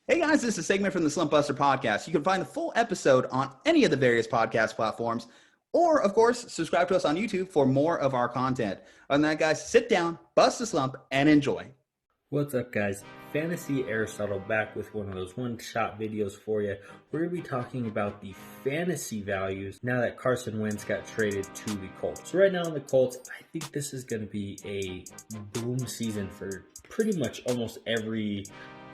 Hey guys, this is a segment from the Slumpbuster podcast. You can find the full episode on any of the various podcast platforms, or of course, subscribe to us on YouTube for more of our content. Other than that, guys, sit down, bust a slump, and enjoy. What's up, guys? Fantasy Aristotle back with one of those one-shot videos for you. We're going to be talking about the fantasy values now that Carson Wentz got traded to the Colts. So right now in the Colts, I think this is going to be a boom season for pretty much almost every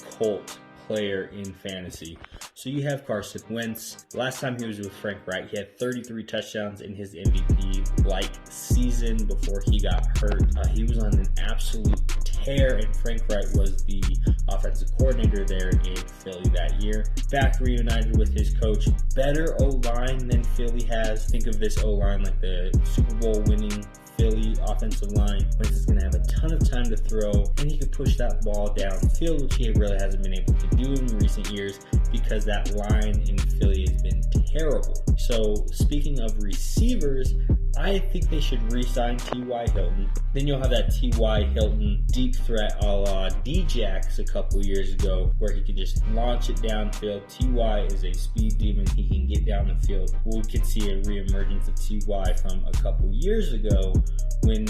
Colt player in fantasy. So you have Carson Wentz. Last time he was with Frank Reich, he had 33 touchdowns in his MVP-like season before he got hurt. He was on an absolute tear, and Frank Reich was the offensive coordinator there in Philly that year. Back reunited with his coach. Better O-line than Philly has. Think of this O-line like the Super Bowl winning Philly offensive line. Wentz is going to have a ton of time to throw, and he can push that ball downfield, which he really hasn't been able to do in recent years because that line in Philly has been terrible. So speaking of receivers, I think they should re-sign T.Y. Hilton. Then you'll have that T.Y. Hilton deep threat a la D-Jax a couple years ago, where he could just launch it downfield. T.Y. is a speed demon. He can get down the field. We could see a reemergence of T.Y. from a couple years ago when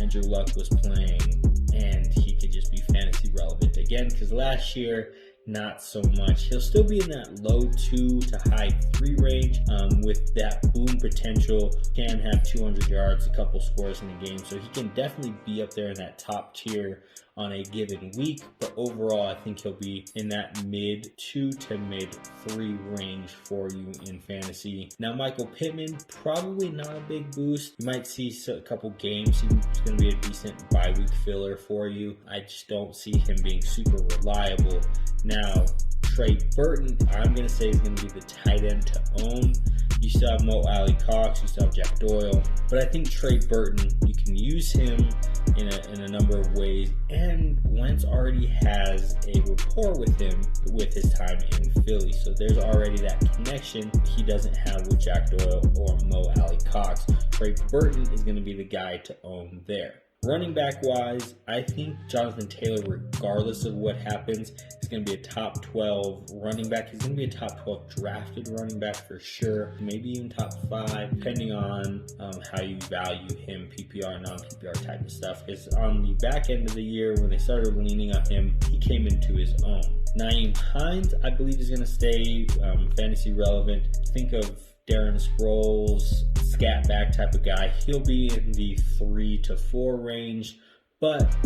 Andrew Luck was playing, and he could just be fantasy relevant again, because last year, not so much. He'll still be in that low 2 to high 3 range with that boom potential. Can have 200 yards, a couple scores in a game, so he can definitely be up there in that top tier on a given week. But overall, I think he'll be in that mid 2 to mid 3 range for you in fantasy. Now, Michael Pittman, probably not a big boost. You might see a couple games. He's going to be a decent bye week filler for you. I just don't see him being super reliable. Now, Trey Burton, I'm going to say is going to be the tight end to own. You still have Mo Alley Cox, you still have Jack Doyle, but I think Trey Burton, you can use him in a number of ways, and Wentz already has a rapport with him with his time in Philly, so there's already that connection he doesn't have with Jack Doyle or Mo Alley Cox. Trey Burton is going to be the guy to own there. Running back wise, I think Jonathan Taylor, regardless of what happens, is going to be a top 12 running back. He's going to be a top 12 drafted running back for sure, maybe even top 5, depending on how you value him, PPR, non-PPR type of stuff. Because on the back end of the year, when they started leaning on him, he came into his own. Nyheim Hines, I believe, is going to stay fantasy relevant. Think of Darren Sproles, scat back type of guy. He'll be in the 3 to 4 range, but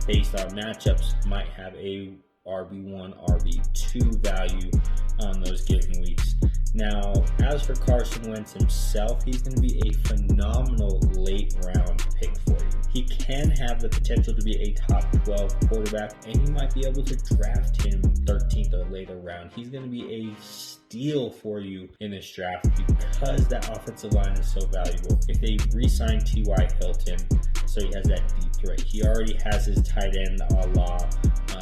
based on matchups, might have a RB1, RB2 value on those given weeks. Now, as for Carson Wentz himself, he's going to be a phenomenal late round pick for you. He can have the potential to be a top 12 quarterback, and you might be able to draft him 13th or later round. He's going to be a steal for you in this draft because that offensive line is so valuable. If they re-sign T.Y. Hilton, so he has that deep threat. He already has his tight end a la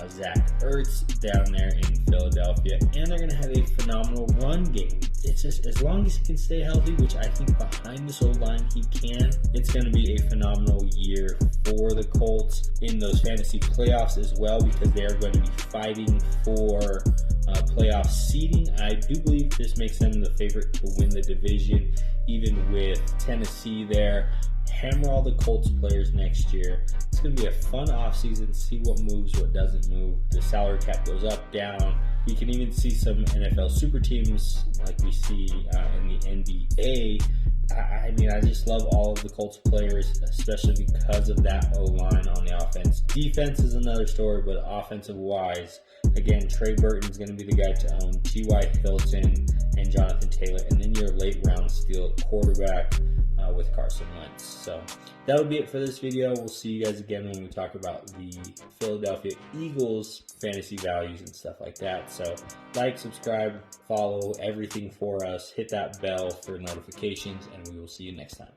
Zach Ertz down there in Philadelphia, and they're going to have a phenomenal run game. It's just as long as he can stay healthy, which I think behind this old line he can, it's going to be a phenomenal year for the Colts in those fantasy playoffs as well, because they are going to be fighting for playoff seeding. I do believe this makes them the favorite to win the division, even with Tennessee there. Hammer all the Colts players next year. It's going to be a fun offseason, see what moves, what doesn't move. The salary cap goes up, down. We can even see some NFL super teams like we see in the NBA. I mean, I just love all of the Colts players, especially because of that O-line on the offense. Defense is another story, but offensive-wise, again, Trey Burton is going to be the guy to own, T.Y. Hilton and Jonathan Taylor, and then your late-round steal quarterback with Carson Wentz. So that'll be it for this video. We'll see you guys again when we talk about the Philadelphia Eagles fantasy values and stuff like that. So like, subscribe, follow, everything for us. Hit that bell for notifications, and we will see you next time.